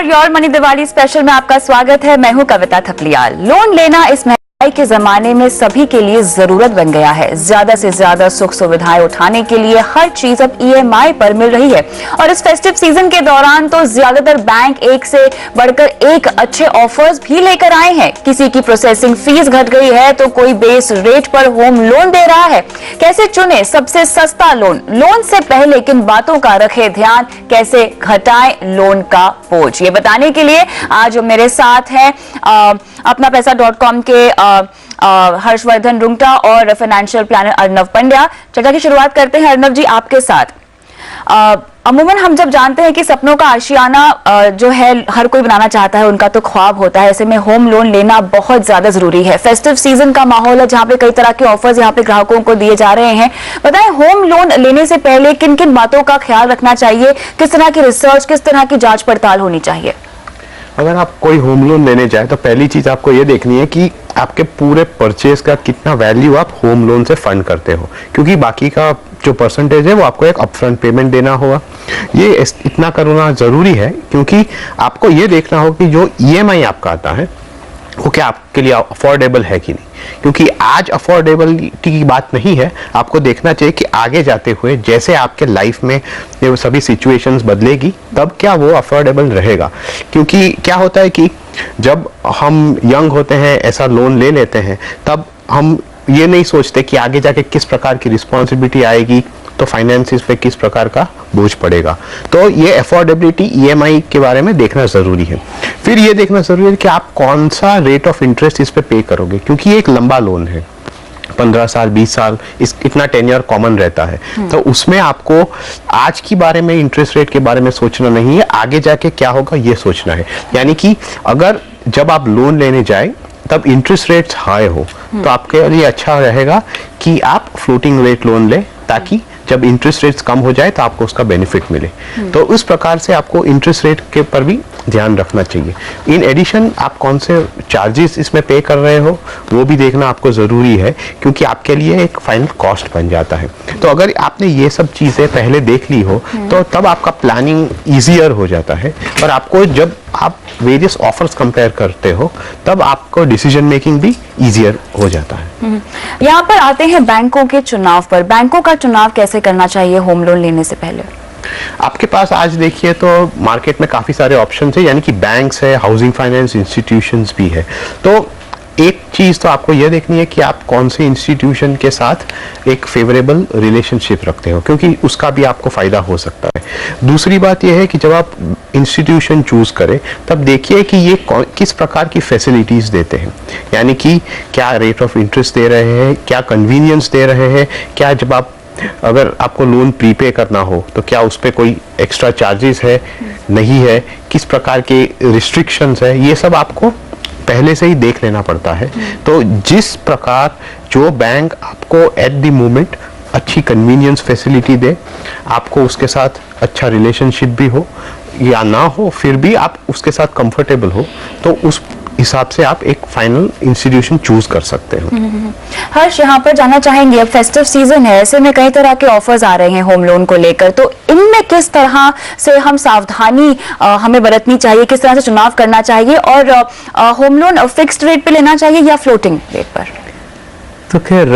Your money Diwali special में आपका स्वागत है। मैं हूं कविता थपलियाल। लोन लेना इस महंगाई के जमाने में सभी के लिए जरूरत बन गया है। ज्यादा से ज्यादा सुख सुविधाएं उठाने के लिए हर चीज अब EMI पर मिल रही है और इस फेस्टिव सीजन के दौरान तो ज्यादातर बैंक एक से बढ़कर एक अच्छे ऑफर्स भी लेकर आए हैं। किसी की प्रोसेसिंग फीस घट गई है तो कोई बेस रेट पर होम लोन दे रहा है। कैसे चुने सबसे सस्ता लोन? लोन से पहले किन बातों का रखे ध्यान? कैसे घटाएं लोन का बोझ? ये बताने के लिए आज मेरे साथ है अपनापैसा.com के हर्षवर्धन रुंगटा और फाइनेंशियल प्लानर अर्नव पंड्या। चर्चा की शुरुआत करते हैं अर्नव जी आपके साथ। अमूमन हम जब जानते हैं कि सपनों का आशियाना जो है हर कोई बनाना चाहता है, उनका तो ख्वाब होता है। ऐसे में होम लोन लेना बहुत ज्यादा जरूरी है। फेस्टिव सीजन का माहौल है जहां पे कई तरह के ऑफर्स यहाँ पे ग्राहकों को दिए जा रहे हैं। बताएं, होम लोन लेने से पहले किन किन बातों का ख्याल रखना चाहिए? किस तरह की रिसर्च, किस तरह की जांच पड़ताल होनी चाहिए? अगर आप कोई होम लोन लेने जाए तो पहली चीज आपको ये देखनी है कि आपके पूरे परचेज का कितना वैल्यू आप होम लोन से फंड करते हो, क्योंकि बाकी का जो परसेंटेज है वो आपको एक अपफ्रंट पेमेंट देना होगा। ये इतना करना जरूरी है क्योंकि आपको ये देखना होगा कि जो EMI आपका आता है वो क्या आपके लिए अफोर्डेबल है कि नहीं, क्योंकि आज अफोर्डेबिलिटी की बात नहीं है। आपको देखना चाहिए कि आगे जाते हुए जैसे आपके लाइफ में ये सभी सिचुएशंस बदलेगी तब क्या वो अफोर्डेबल रहेगा। क्योंकि क्या होता है कि जब हम यंग होते हैं, ऐसा लोन ले लेते हैं, तब हम ये नहीं सोचते कि आगे जाके किस प्रकार की रिस्पॉन्सिबिलिटी आएगी, तो फाइनेंसिस पे किस प्रकार का बोझ पड़ेगा। तो ये अफोर्डेबिलिटी EMI के बारे में देखना जरूरी है। फिर ये देखना जरूरी है कि आप कौन सा रेट ऑफ इंटरेस्ट इस पे पे करोगे, क्योंकि ये एक लंबा लोन है, 15 साल 20 साल इतना टेन्योर कॉमन रहता है। तो उसमें आपको आज के बारे में, इंटरेस्ट रेट के बारे में सोचना नहीं है, आगे जाके क्या होगा ये सोचना है। यानी कि अगर जब आप लोन लेने जाए तब इंटरेस्ट रेट्स हाई हो तो आपके लिए अच्छा रहेगा कि आप फ्लोटिंग रेट लोन ले, ताकि जब इंटरेस्ट रेट्स कम हो जाए तो आपको उसका बेनिफिट मिले। तो उस प्रकार से आपको इंटरेस्ट रेट के पर भी ध्यान रखना चाहिए। इन एडिशन आप कौन से चार्जेस इसमें पे कर रहे हो वो भी देखना आपको जरूरी है, क्योंकि आपके लिए एक फाइनल कॉस्ट बन जाता है। तो अगर आपने ये सब चीजें पहले देख ली हो तो तब आपका प्लानिंग ईजियर हो जाता है, और आपको जब आप वेरियस ऑफर्स कंपेयर करते हो तब आपको डिसीजन मेकिंग भी ईजियर हो जाता है। यहाँ पर आते हैं बैंकों के चुनाव पर। बैंकों का चुनाव कैसे करना चाहिए होम लोन लेने से पहले? आपके पास आज देखिए तो मार्केट में काफी सारे ऑप्शन है, यानी कि बैंक्स है, हाउसिंग फाइनेंस इंस्टीट्यूशंस भी है। तो एक चीज तो आपको यह देखनी है कि आप कौन से इंस्टीट्यूशन के साथ एक फेवरेबल रिलेशनशिप रखते हो, क्योंकि उसका भी आपको फायदा हो सकता है। दूसरी बात यह है कि जब आप इंस्टीट्यूशन चूज करें तब देखिए कि ये किस प्रकार की फैसिलिटीज देते हैं, यानी कि क्या रेट ऑफ इंटरेस्ट दे रहे हैं, क्या कन्वीनियंस दे रहे हैं, क्या जब आप अगर आपको लोन प्रीपे करना हो तो क्या उस पर कोई एक्स्ट्रा चार्जेस है, नहीं है, किस प्रकार के रिस्ट्रिक्शंस है, ये सब आपको पहले से ही देख लेना पड़ता है। तो जिस प्रकार जो बैंक आपको एट द मोमेंट अच्छी कन्वीनियंस फैसिलिटी दे, आपको उसके साथ अच्छा रिलेशनशिप भी हो या ना हो, फिर भी आप उसके साथ कंफर्टेबल हो, तो उस हिसाब से आप एक फाइनल इंस्टीट्यूशन चूज कर सकते हो। हर्ष, यहाँ पर जाना चाहेंगे, अब फेस्टिव सीजन है, ऐसे में कई तरह के ऑफर्स आ रहे हैं होम लोन को लेकर, तो इनमें किस तरह से हम सावधानी हमें बरतनी चाहिए, किस तरह से चुनाव करना चाहिए, और होम लोन फिक्स्ड रेट पे लेना चाहिए या फ्लोटिंग रेट पर? तो खैर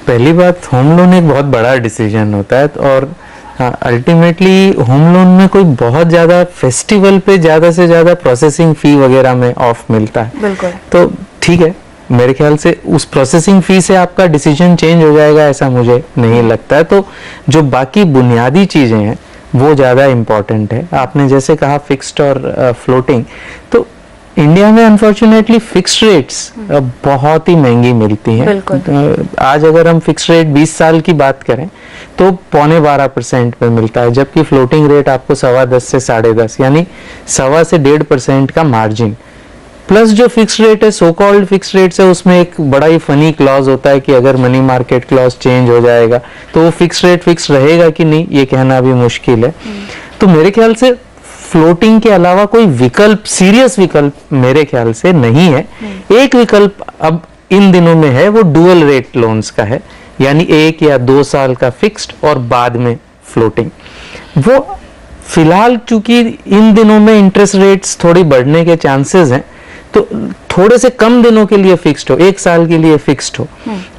पहली बात, होम लोन एक बहुत बड़ा डिसीजन होता है और अल्टीमेटली होम लोन में कोई बहुत ज्यादा फेस्टिवल पे ज्यादा से ज्यादा प्रोसेसिंग फी वगैरह में ऑफ मिलता है। बिल्कुल। तो ठीक है, मेरे ख्याल से उस प्रोसेसिंग फी से आपका डिसीजन चेंज हो जाएगा ऐसा मुझे नहीं लगता है। तो जो बाकी बुनियादी चीजें हैं वो ज्यादा इम्पोर्टेंट है। आपने जैसे कहा फिक्स्ड और फ्लोटिंग, तो इंडिया में अनफॉर्चुनेटली फिक्स्ड रेट्स बहुत ही महंगी मिलती हैं। आज अगर हम फिक्स्ड रेट 20 साल की बात करें तो 0.25% पे मिलता है, जबकि फ्लोटिंग रेट आपको 10.25 से 10.5 यानी 1.25 से 1.5% का मार्जिन, प्लस जो फिक्स्ड रेट है, सो कॉल्ड फिक्स्ड रेट है, उसमें एक बड़ा ही फनी क्लॉज होता है कि अगर मनी मार्केट क्लॉज चेंज हो जाएगा तो वो फिक्स्ड रेट फिक्स रहेगा कि नहीं ये कहना भी मुश्किल है। तो मेरे ख्याल से फ्लोटिंग के अलावा कोई विकल्प, सीरियस विकल्प मेरे ख्याल से नहीं है। एक विकल्प अब इन दिनों में है, वो डुअल रेट लोन्स का है, यानी 1 या 2 साल का फिक्स्ड और बाद में फ्लोटिंग। वो फिलहाल चूंकि इन दिनों में इंटरेस्ट रेट्स थोड़ी बढ़ने के चांसेस हैं, तो थोड़े से कम दिनों के लिए फिक्स्ड हो, 1 साल के लिए फिक्स्ड हो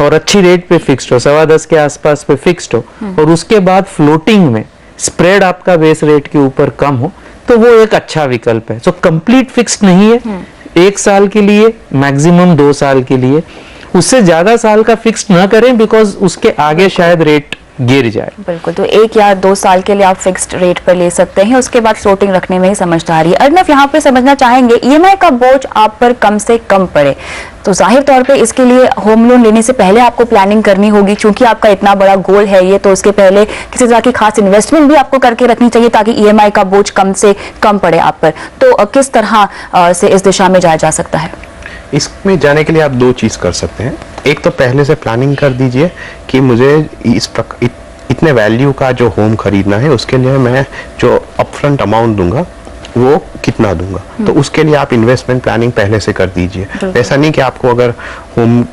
और अच्छी रेट पे फिक्स्ड हो, 10.25 के आसपास पे फिक्स्ड हो, और उसके बाद फ्लोटिंग में स्प्रेड आपका बेस रेट के ऊपर कम हो, तो वो एक अच्छा विकल्प है। सो कंप्लीट फिक्स्ड नहीं है, 1 साल के लिए, मैक्सिमम 2 साल के लिए, उससे ज्यादा साल का फिक्स्ड ना करें, बिकॉज उसके आगे शायद रेट गिर जाए। बिल्कुल, तो 1 या 2 साल के लिए आप फिक्स्ड रेट पर ले सकते हैं, उसके बाद फ्लोटिंग रखने में ही समझदारी है। अर्नव, यहाँ पे समझना चाहेंगे ईएमआई का बोझ आप पर कम से कम पड़े, तो जाहिर तौर पे इसके लिए होम लोन लेने से पहले आपको प्लानिंग करनी होगी, क्योंकि आपका इतना बड़ा गोल है ये, तो उसके पहले किसी तरह की खास इन्वेस्टमेंट भी आपको करके रखनी चाहिए ताकि ईएमआई का बोझ कम से कम पड़े आप पर। तो किस तरह से इस दिशा में जाया जा सकता है? इसमें जाने के लिए आप 2 चीज कर सकते हैं। एक तो पहले से प्लानिंग कर दीजिए कि मुझे इतने वैल्यू का जो होम खरीदना है, उसके लिए मैं जो अपफ्रंट अमाउंट दूंगा वो कितना दूंगा, तो उसके लिए आप इन्वेस्टमेंट प्लानिंग पहले से कर दीजिए। ऐसा नहीं कि आपको अगर होम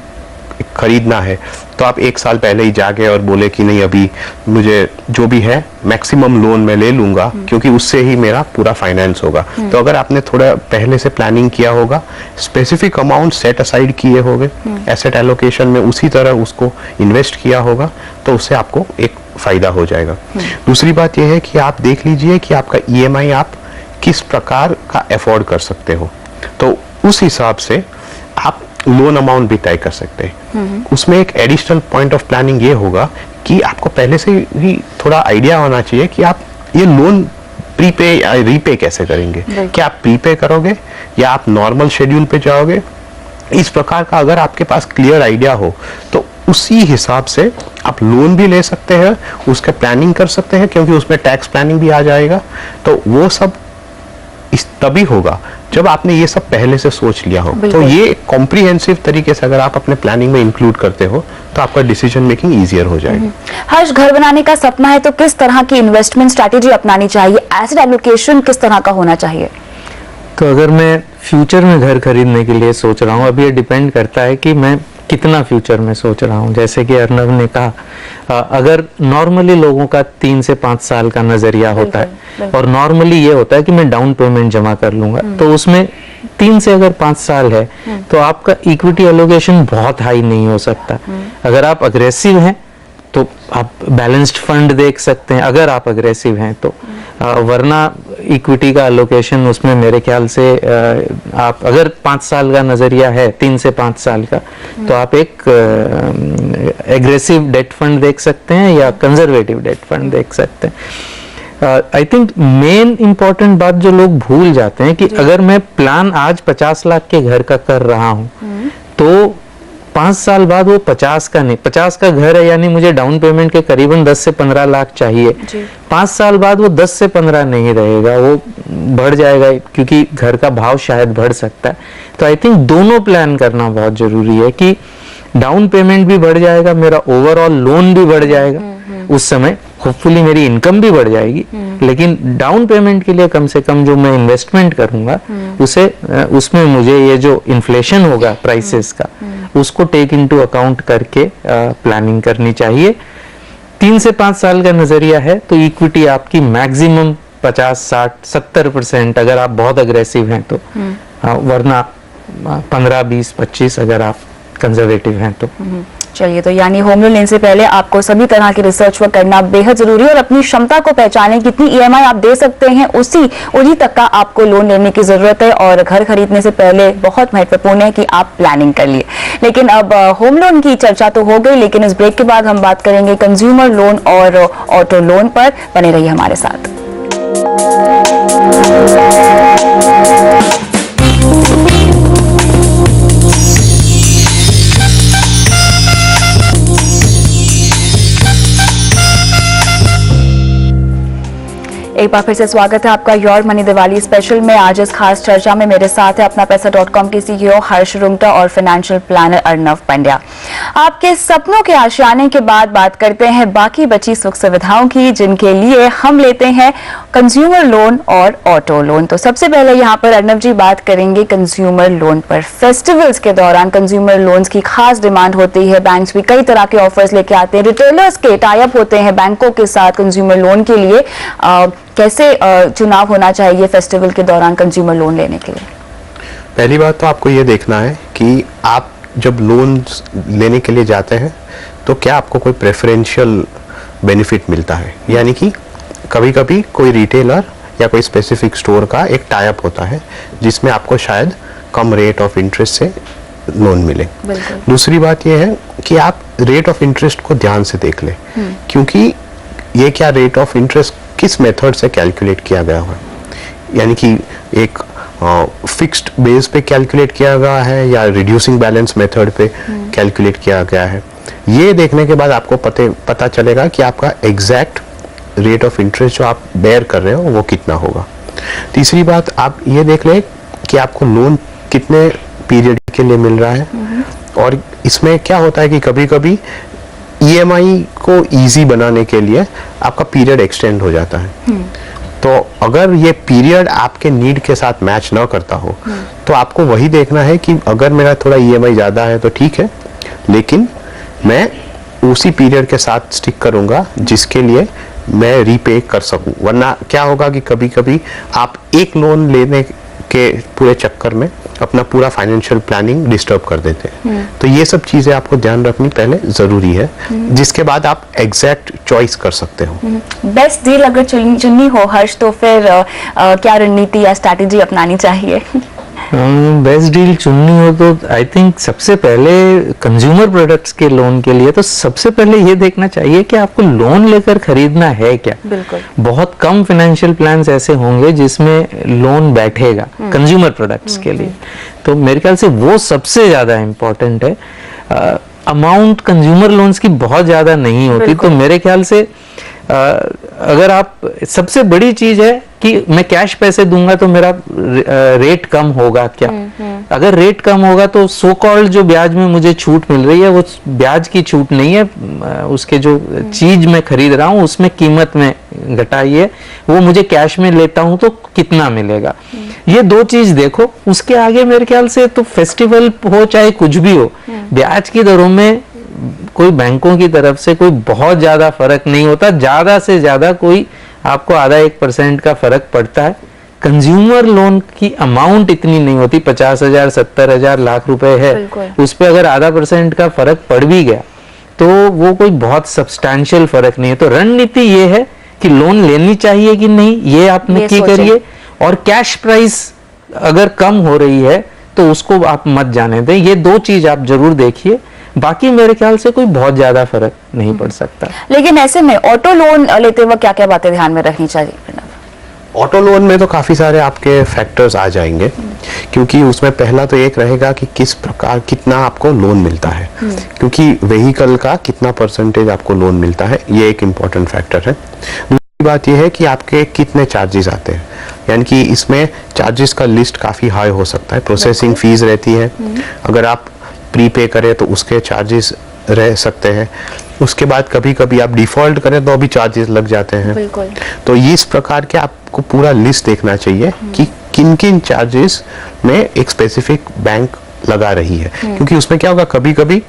खरीदना है तो आप 1 साल पहले ही जाके और बोले कि नहीं, अभी मुझे जो भी है मैक्सिमम लोन मैं ले लूंगा क्योंकि उससे ही मेरा पूरा फाइनेंस होगा। तो अगर आपने थोड़ा पहले से प्लानिंग किया होगा, स्पेसिफिक अमाउंट सेट असाइड किए होंगे, एसेट एलोकेशन में उसी तरह उसको इन्वेस्ट किया होगा, तो उससे आपको एक फायदा हो जाएगा। दूसरी बात यह है कि आप देख लीजिए कि आपका ईएमआई आप किस प्रकार का अफोर्ड कर सकते हो, तो उस हिसाब से आप लोन अमाउंट भी तय कर सकते हैं। उसमें एक एडिशनल पॉइंट ऑफ प्लानिंग ये होगा कि आपको पहले से ही थोड़ा आइडिया होना चाहिए कि आप ये लोन प्रीपे या रीपे कैसे करेंगे। क्या आप प्रीपे करोगे या आप नॉर्मल शेड्यूल पे जाओगे? इस प्रकार का अगर आपके पास क्लियर आइडिया हो तो उसी हिसाब से आप लोन भी ले सकते हैं, उसके प्लानिंग कर सकते हैं, क्योंकि उसमें टैक्स प्लानिंग भी आ जाएगा। तो वो सब इस तभी होगा जब आपने ये सब पहले से सोच लिया हो। तो ये कॉम्प्रिहेंसिव तरीके से अगर आप अपने प्लानिंग में इंक्लूड करते हो तो आपका डिसीजन मेकिंग इजियर हो जाएगी। हर्ष, घर बनाने का सपना है तो किस तरह की इन्वेस्टमेंट स्ट्रैटेजी अपनानी चाहिए? एसेट एलोकेशन किस तरह का होना चाहिए? तो अगर मैं फ्यूचर में घर खरीदने के लिए सोच रहा हूँ, अभी ये डिपेंड करता है कि मैं कितना फ्यूचर में सोच रहा हूँ। जैसे कि अर्नव ने कहा, अगर नॉर्मली लोगों का 3 से 5 साल का नजरिया होता है और नॉर्मली ये होता है कि मैं डाउन पेमेंट जमा कर लूंगा, तो उसमें 3 से अगर 5 साल है तो आपका इक्विटी एलोकेशन बहुत हाई नहीं हो सकता। अगर आप अग्रेसिव हैं तो आप बैलेंस्ड फंड देख सकते हैं, अगर आप अग्रेसिव हैं तो, वरना इक्विटी का एलोकेशन उसमें मेरे ख्याल से आप अगर 5 साल का नजरिया है, 3 से 5 साल का, तो आप एक एग्रेसिव डेट फंड देख सकते हैं या कंजर्वेटिव डेट फंड देख सकते हैं। आई थिंक मेन इंपॉर्टेंट बात जो लोग भूल जाते हैं कि अगर मैं प्लान आज 50 लाख के घर का कर रहा हूं तो 5 साल बाद वो 50 का नहीं, 50 का घर है यानी मुझे डाउन पेमेंट के करीबन 10 से 15 लाख चाहिए। 5 साल बाद वो 10 से 15 नहीं रहेगा, वो बढ़ जाएगा क्योंकि घर का भाव शायद बढ़ सकता है। तो आई थिंक दोनों प्लान करना बहुत जरूरी है कि डाउन पेमेंट भी बढ़ जाएगा, मेरा ओवरऑल लोन भी बढ़ जाएगा, उस समय होपफुली मेरी इनकम भी बढ़ जाएगी, लेकिन डाउन पेमेंट के लिए कम से कम जो मैं इन्वेस्टमेंट करूंगा उसमें मुझे ये जो इन्फ्लेशन होगा प्राइसेस का, उसको टेक इनटू अकाउंट करके प्लानिंग करनी चाहिए। 3 से 5 साल का नजरिया है तो इक्विटी आपकी मैक्सिमम 50, 60, 70% अगर आप बहुत अग्रेसिव हैं तो, वरना 15, 20, 25 अगर आप कंजर्वेटिव हैं तो। चलिए, तो यानी होम लोन लेने से पहले आपको सभी तरह की रिसर्च वर्क करना बेहद जरूरी है और अपनी क्षमता को पहचानें, कितनी ईएमआई आप दे सकते हैं, उन्हीं तक का आपको लोन लेने की जरूरत है। और घर खरीदने से पहले बहुत महत्वपूर्ण है कि आप प्लानिंग कर लिए। लेकिन अब होम लोन की चर्चा तो हो गई, लेकिन इस ब्रेक के बाद हम बात करेंगे कंज्यूमर लोन और ऑटो लोन पर। बने रहिए हमारे साथ। एक बार फिर से स्वागत है आपका योर मनी दिवाली स्पेशल में। आज इस खास चर्चा में मेरे साथ है अपना पैसा.com के सीईओ हर्ष रुंगटा और फाइनेंशियल प्लानर अर्नव पंड्या। आपके सपनों के आशियाने के बाद बात करते हैं बाकी बची सुख सुविधाओं की, जिनके लिए हम लेते हैं कंज्यूमर लोन और ऑटो लोन। तो सबसे पहले यहाँ पर अर्नब जी बात करेंगे कंज्यूमर लोन पर। फेस्टिवल्स के दौरान कंज्यूमर लोन्स की खास डिमांड होती है, बैंक्स भी कई तरह के ऑफर्स लेके आते हैं, रिटेलर्स के टाई अप होते हैं बैंकों के साथ कंज्यूमर लोन के लिए। कैसे चुनाव होना चाहिए फेस्टिवल के दौरान कंज्यूमर लोन लेने के लिए? पहली बात तो आपको ये देखना है कि आप जब लोन लेने के लिए जाते हैं तो क्या आपको कोई प्रेफरेंशियल बेनिफिट मिलता है, यानी कि कभी कभी कोई रिटेलर या कोई स्पेसिफिक स्टोर का एक टाई अप होता है जिसमें आपको शायद कम रेट ऑफ इंटरेस्ट से लोन मिले। दूसरी बात यह है कि आप रेट ऑफ इंटरेस्ट को ध्यान से देख लें, क्योंकि ये क्या रेट ऑफ इंटरेस्ट किस मेथड से कैलकुलेट किया गया है, यानी कि एक फिक्स्ड बेस पे कैलकुलेट किया गया है या रिड्यूसिंग बैलेंस मेथड पे कैलकुलेट किया गया है। ये देखने के बाद आपको पता चलेगा कि आपका एग्जैक्ट रेट ऑफ इंटरेस्ट जो आप बेयर कर रहे हो वो कितना होगा। तीसरी बात आप ये देख लें कि आपको लोन कितने पीरियड के लिए मिल रहा है, और इसमें क्या होता है कि कभी कभी ईएमआई को इजी बनाने के लिए आपका पीरियड एक्सटेंड हो जाता है। तो अगर ये पीरियड आपके नीड के साथ मैच ना करता हो तो आपको वही देखना है कि अगर मेरा थोड़ा ईएमआई ज़्यादा है तो ठीक है, लेकिन मैं उसी पीरियड के साथ स्टिक करूंगा जिसके लिए मैं रीपे कर सकूं। वरना क्या होगा कि कभी कभी आप एक लोन लेने के पूरे चक्कर में अपना पूरा फाइनेंशियल प्लानिंग डिस्टर्ब कर देते हैं। तो ये सब चीजें आपको ध्यान रखनी पहले जरूरी है, जिसके बाद आप एग्जैक्ट चॉइस कर सकते हो। बेस्ट डील अगर चुननी हो हर्ष, तो फिर क्या रणनीति या स्ट्रैटेजी अपनानी चाहिए? बेस्ट डील चुननी हो तो आई थिंक सबसे पहले कंज्यूमर प्रोडक्ट्स के लोन के लिए तो सबसे पहले ये देखना चाहिए कि आपको लोन लेकर खरीदना है क्या। बिल्कुल। बहुत कम फाइनेंशियल प्लान्स ऐसे होंगे जिसमें लोन बैठेगा कंज्यूमर प्रोडक्ट्स के लिए, तो मेरे ख्याल से वो सबसे ज्यादा इम्पोर्टेंट है। अमाउंट कंज्यूमर लोन्स की बहुत ज्यादा नहीं होती, तो मेरे ख्याल से अगर आप, सबसे बड़ी चीज है कि मैं कैश पैसे दूंगा तो मेरा रेट कम होगा क्या। अगर रेट कम होगा तो सो कॉल्ड जो ब्याज में मुझे छूट मिल रही है वो ब्याज की छूट नहीं है, उसके जो चीज मैं खरीद रहा हूँ उसमें कीमत में घटाई है, वो मुझे कैश में लेता हूँ तो कितना मिलेगा। ये दो चीज देखो, उसके आगे मेरे ख्याल से तो फेस्टिवल हो चाहे कुछ भी हो, ब्याज की दरों में कोई बैंकों की तरफ से कोई बहुत ज्यादा फर्क नहीं होता, ज्यादा से ज्यादा कोई आपको आधा 1% का फर्क पड़ता है। कंज्यूमर लोन की अमाउंट इतनी नहीं होती, 50,000 70,000 लाख रुपए है, उस पर अगर आधा % का फर्क पड़ भी गया तो वो कोई बहुत सब्सटैंशियल फर्क नहीं है। तो रणनीति ये है कि लोन लेनी चाहिए कि नहीं, ये आप नक्की करिए, और कैश प्राइस अगर कम हो रही है तो उसको आप मत जाने दें। ये दो चीज आप जरूर देखिए, बाकी मेरे ख्याल से कोई बहुत ज्यादा फर्क नहीं पड़ सकता। लेकिन ऐसे में ऑटो लोन लेते वक्त क्या क्या बातें ध्यान में रखनी चाहिए? ऑटो लोन में तो काफी सारे आपके फैक्टर्स आ जाएंगे, क्योंकि उसमें पहला तो एक रहेगा कि किस प्रकार कितना आपको लोन मिलता है, क्योंकि व्हीकल का कितना % आपको लोन मिलता है, ये एक इम्पोर्टेंट फैक्टर है। दूसरी बात यह है कि आपके कितने चार्जेस आते हैं, यानी कि इसमें चार्जेस का लिस्ट काफी हाई हो सकता है। प्रोसेसिंग फीस रहती है, अगर आप प्रीपे करें तो उसके चार्जेस रह सकते हैं। उसके बाद कभी कभी आप डिफॉल्ट करें तो भी चार्जेस लग जाते हैं। तो इस प्रकार के आपको पूरा लिस्ट देखना चाहिए कि किन किन चार्जेस में एक स्पेसिफिक बैंक लगा रही है, क्योंकि उसमें क्या होगा, कभी कभी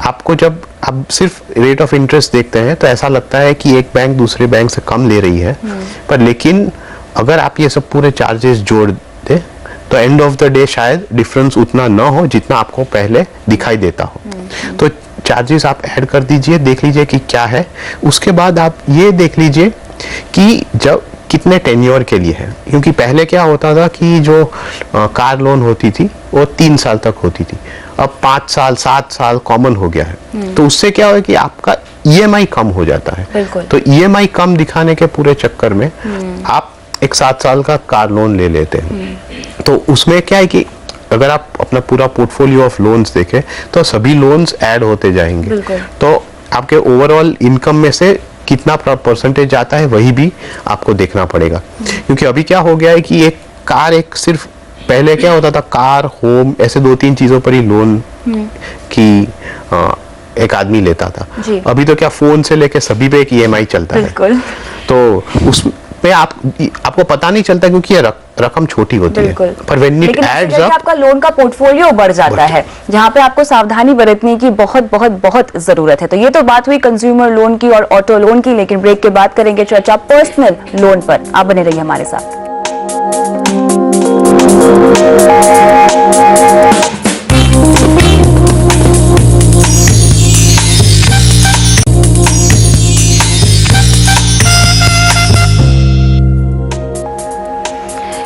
आपको जब आप सिर्फ रेट ऑफ इंटरेस्ट देखते हैं तो ऐसा लगता है कि एक बैंक दूसरे बैंक से कम ले रही है, पर लेकिन अगर आप ये सब पूरे चार्जेस जोड़ दें तो एंड ऑफ द डे शायद डिफरेंस उतना ना हो जितना आपको पहले दिखाई देता हो। तो चार्जेस आप ऐड कर दीजिए, देख लीजिए कि क्या है। उसके बाद आप ये देख लीजिए कि जब कितने टेन्योर के लिए है, क्योंकि पहले क्या होता था कि जो कार लोन होती थी वो 3 साल तक होती थी, अब 5 साल 7 साल कॉमन हो गया है। तो उससे क्या हो कि आपका ईएमआई कम हो जाता है। तो ईएमआई कम दिखाने के पूरे चक्कर में आप एक 7 साल का कार लोन ले लेते हैं। तो उसमें क्या है कि अगर आप अपना पूरा पोर्टफोलियो ऑफ लोन्स देखें तो सभी लोन्स ऐड होते जाएंगे, तो आपके ओवरऑल इनकम में से कितना % आता है वही भी आपको देखना पड़ेगा। क्योंकि अभी क्या हो गया है कि एक कार, एक सिर्फ पहले क्या होता था कार होम ऐसे 2-3 चीजों पर ही लोन की एक आदमी लेता था। जी। अभी तो क्या फोन से लेके सभी पे एक ईएमआई चलता है। बिल्कुल। तो उसमें आपको पता नहीं चलता क्योंकि ये रकम छोटी होती है, पर व्हेन इट एड्स अप आपका लोन का पोर्टफोलियो बढ़ जाता है, जहां पे आपको सावधानी बरतने की बहुत बहुत बहुत जरूरत है। तो ये तो बात हुई कंज्यूमर लोन की और ऑटो लोन की, लेकिन ब्रेक के बाद करेंगे चर्चा पर्सनल लोन पर। आप बने रहिए हमारे साथ।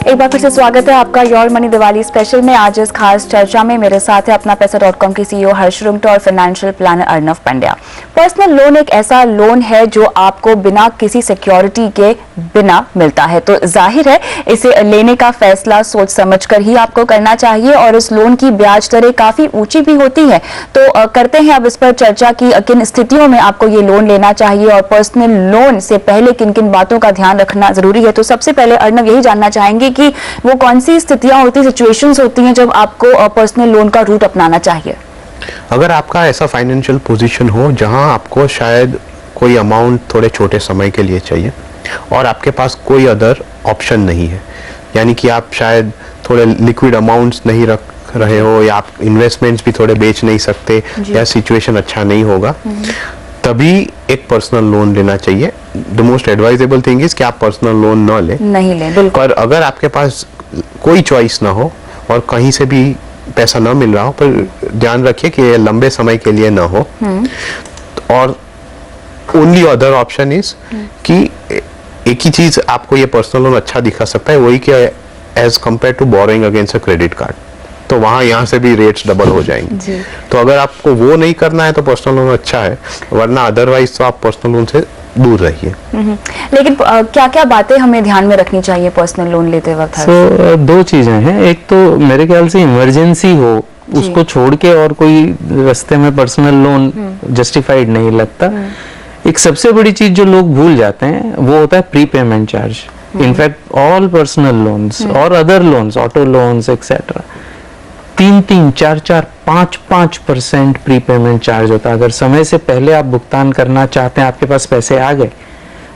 एक बार फिर से स्वागत है आपका योर मनी दिवाली स्पेशल में। आज इस खास चर्चा में मेरे साथ है अपना पैसा.com के सीईओ हर्ष रुंगटा और financial planner Arnav Pandya. Personal loan एक ऐसा लोन है जो आपको बिना किसी सिक्योरिटी के बिना मिलता है, तो जाहिर है इसे लेने का फैसला सोच समझकर ही आपको करना चाहिए और इस लोन की ब्याज दरें काफी ऊंची भी होती है। तो करते हैं अब इस पर चर्चा की किन स्थितियों में आपको ये लोन लेना चाहिए और पर्सनल लोन से पहले किन किन बातों का ध्यान रखना जरूरी है। तो सबसे पहले अर्नव यही जानना चाहेंगे कि वो कौन सी स्थितियां होती, सिचुएशंस होती हैं जब आपको पर्सनल लोन का रूट अपनाना चाहिए। अगर आपका ऐसा फाइनेंशियल पोजीशन हो जहां आपको शायद कोई अमाउंट थोड़े छोटे समय के लिए चाहिए और आपके पास कोई अदर ऑप्शन नहीं है, यानी कि आप शायद थोड़े लिक्विड अमाउंट्स नहीं रख रहे हो या आप इन्वेस्टमेंट्स भी थोड़े बेच नहीं सकते या सिचुएशन अच्छा नहीं होगा, तभी एक पर्सनल लोन लेना चाहिए। The most advisable thing is कि आप पर्सनल लोन नहीं लें, बिल्कुल। पर अगर आपके पास कोई चॉइस ना हो और कहीं से भी पैसा ना मिल रहा हो, पर ध्यान रखिए कि ये लंबे समय के लिए ना हो। और ओनली अदर ऑप्शन इज कि एक ही चीज आपको ये पर्सनल लोन अच्छा दिखा सकता है, वही कि as compared to borrowing against a credit card, तो वहां यहाँ से भी रेट्स डबल हो जाएंगे। तो अगर आपको वो नहीं करना है तो पर्सनल लोन अच्छा है, वरना अदरवाइज तो आप पर्सनल लोन से दूर रहिए। लेकिन क्या क्या बातें हमें ध्यान में रखनी चाहिए पर्सनल लोन लेते वक्त? दो चीजें हैं। एक तो मेरे ख्याल से इमरजेंसी हो उसको छोड़ के और कोई रास्ते में पर्सनल लोन जस्टिफाइड नहीं लगता। एक सबसे बड़ी चीज जो लोग भूल जाते हैं वो होता है prepayment charge. In fact all personal loans और other loans, auto loans etcetera, 3-3, 4-4, 5-5% prepayment charge होता है। अगर समय से पहले आप भुगतान करना चाहते हैं, आपके पास पैसे आ गए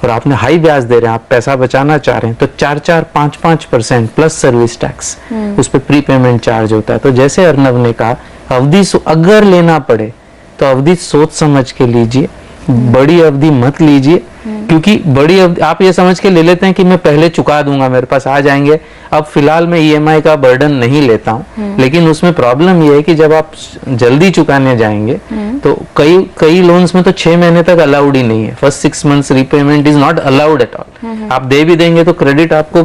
और आपने हाई ब्याज दे रहे हैं, आप पैसा बचाना चाह रहे हैं, तो 4-4, 5-5% प्लस सर्विस टैक्स उस पर प्रीपेमेंट चार्ज होता है। तो जैसे अर्नव ने कहा, अवधि अगर लेना पड़े तो अवधि सोच समझ के लीजिए, बड़ी अवधि मत लीजिए, क्योंकि बड़ी अवधि आप ये समझ के ले लेते हैं कि मैं पहले चुका दूंगा, मेरे पास आ जाएंगे, अब फिलहाल मैं ईएमआई का बर्डन नहीं लेता हूं। लेकिन उसमें प्रॉब्लम ये है कि जब आप जल्दी चुकाने जाएंगे तो कई लोन्स में तो 6 महीने तक अलाउड ही नहीं है। First 6 months repayment is not allowed at all. आप दे भी देंगे तो क्रेडिट आपको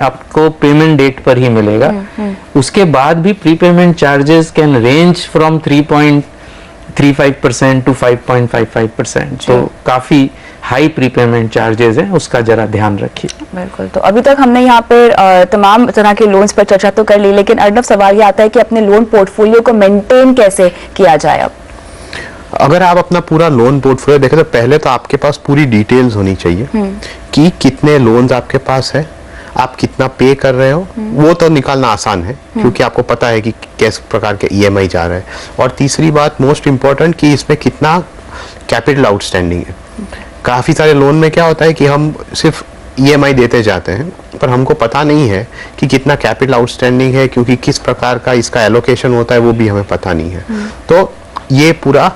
आपको पेमेंट डेट पर ही मिलेगा। उसके बाद भी prepayment charges can range from 3.35% to 5.55%। तो काफी हाई प्रीपेमेंट चार्जेस हैं, उसका जरा ध्यान रखिए। बिल्कुल। तो अभी तक हमने यहाँ पे तमाम तरह के लोन्स पर चर्चा तो कर ली, लेकिन अर्नव सवाल ये आता है कि अपने लोन पोर्टफोलियो को मेंटेन कैसे किया जाए। अब अगर आप अपना पूरा लोन पोर्टफोलियो देखें तो पहले तो आपके पास पूरी डिटेल्स होनी चाहिए कि कितने लोन्स आपके पास है, आप कितना पे कर रहे हो। वो तो निकालना आसान है क्योंकि आपको पता है कि किस प्रकार के ईएमआई जा रहे हैं। और तीसरी बात मोस्ट इंपॉर्टेंट कि इसमें कितना कैपिटल आउटस्टैंडिंग है। काफी सारे लोन में क्या होता है कि हम सिर्फ ईएमआई देते जाते हैं, पर हमको पता नहीं है कि कितना कैपिटल आउटस्टैंडिंग है, क्योंकि किस प्रकार का इसका एलोकेशन होता है वो भी हमें पता नहीं है। तो ये पूरा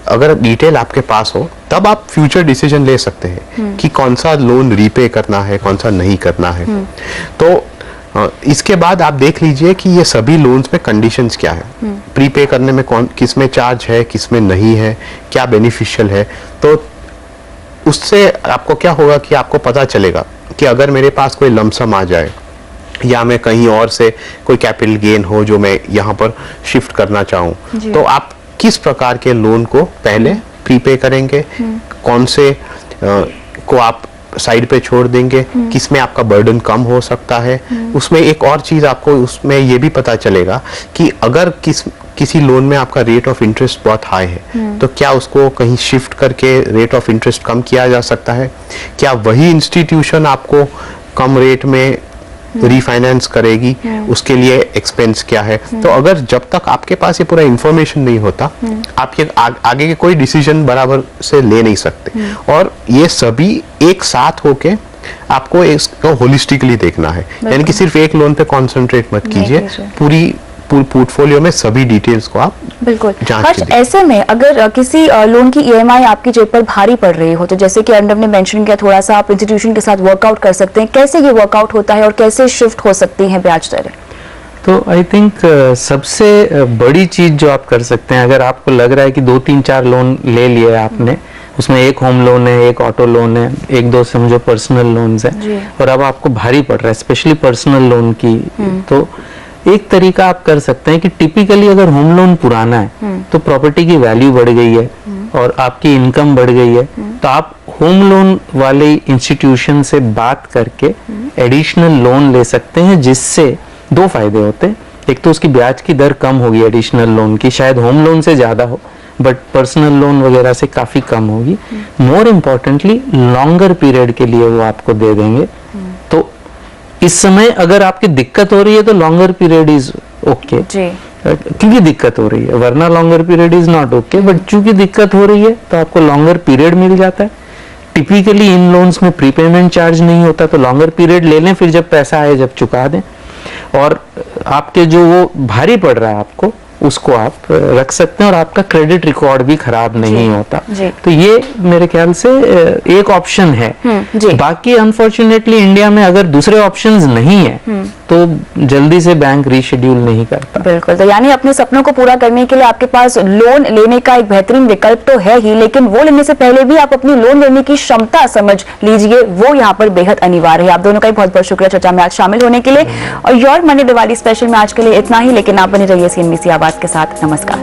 अगर डिटेल आपके पास हो तब आप फ्यूचर डिसीजन ले सकते हैं कि कौन सा लोन रीपे करना है, कौन सा नहीं करना है। तो इसके बाद आप देख लीजिए कि ये सभी लोन्स में कंडीशंस क्या है, प्रीपे करने में किस में चार्ज है, किस में नहीं है, क्या बेनिफिशियल है। तो उससे आपको क्या होगा कि आपको पता चलेगा कि अगर मेरे पास कोई लमसम आ जाए या मैं कहीं और से कोई कैपिटल गेन हो जो मैं यहाँ पर शिफ्ट करना चाहूँ, तो आप किस प्रकार के लोन को पहले प्रीपे करेंगे, कौन से को आप साइड पे छोड़ देंगे, किसमें आपका बर्डन कम हो सकता है। उसमें एक और चीज आपको उसमें ये भी पता चलेगा कि अगर किसी लोन में आपका रेट ऑफ इंटरेस्ट बहुत हाई है तो क्या उसको कहीं शिफ्ट करके रेट ऑफ इंटरेस्ट कम किया जा सकता है, क्या वही इंस्टीट्यूशन आपको कम रेट में रीफाइनेंस करेगी, उसके लिए एक्सपेंस क्या है। तो अगर जब तक आपके पास ये पूरा इंफॉर्मेशन नहीं होता, आप ये आगे के कोई डिसीजन बराबर से ले नहीं सकते। और ये सभी एक साथ होके आपको इसको होलिस्टिकली देखना है, यानी कि सिर्फ एक लोन पे कॉन्सेंट्रेट मत कीजिए, पूरी पोर्टफोलियो में सभी डिटेल्स को आप बिल्कुल। जांच हर्ष, के देखिए। ऐसे में अगर किसी लोन की ईएमआई आपकी जेब पर भारी पड़ रही हो, तो जैसे कि अर्नब ने मेंशन किया, थोड़ा सा आप इंस्टीट्यूशन के साथ वर्कआउट कर सकते हैं, कैसे ये वर्कआउट होता है और कैसे शिफ्ट हो सकती हैं ब्याज दरें? तो आई थिंक सबसे बड़ी चीज जो आप कर सकते हैं, अगर आपको लग रहा है कि 2-3-4 लोन ले लिए आपने, उसमें एक होम लोन है, एक ऑटो लोन है, एक दो समझो पर्सनल लोन्स है, और अब आपको भारी पड़ रहा है स्पेशली पर्सनल लोन की, तो एक तरीका आप कर सकते हैं कि टिपिकली अगर होम लोन पुराना है तो प्रॉपर्टी की वैल्यू बढ़ गई है और आपकी इनकम बढ़ गई है, तो आप होम लोन वाले इंस्टीट्यूशन से बात करके एडिशनल लोन ले सकते हैं, जिससे दो फायदे होते हैं। एक तो उसकी ब्याज की दर कम होगी एडिशनल लोन की, शायद होम लोन से ज्यादा हो बट पर्सनल लोन वगैरह से काफी कम होगी। मोर इम्पोर्टेंटली लॉन्गर पीरियड के लिए वो आपको दे देंगे। तो इस समय अगर आपकी दिक्कत हो रही है तो लॉन्गर पीरियड इज ओके, क्योंकि दिक्कत हो रही है, वरना longer period is not okay, but चूंकि दिक्कत हो रही है तो आपको लॉन्गर पीरियड मिल जाता है। टिपिकली इन लोन्स में प्रीपेमेंट चार्ज नहीं होता, तो लॉन्गर पीरियड ले लें, फिर जब पैसा आए जब चुका दें, और आपके जो वो भारी पड़ रहा है आपको उसको आप रख सकते हैं और आपका क्रेडिट रिकॉर्ड भी खराब नहीं होता। तो ये मेरे ख्याल से एक ऑप्शन है। बाकी अनफॉर्चुनेटली इंडिया में अगर दूसरे ऑप्शंस नहीं है तो जल्दी से बैंक रीशेड्यूल नहीं करता। बिल्कुल, तो यानी अपने सपनों को पूरा करने के लिए आपके पास लोन लेने का एक बेहतरीन विकल्प तो है ही, लेकिन वो लेने से पहले भी आप अपनी लोन लेने की क्षमता समझ लीजिए, वो यहाँ पर बेहद अनिवार्य है। आप दोनों का बहुत बहुत शुक्रिया चर्चा में आज शामिल होने के लिए। और योर मनी दिवाली स्पेशल में आज के लिए इतना ही, लेकिन आप बने रहिए CNBC आवाज के साथ। नमस्कार।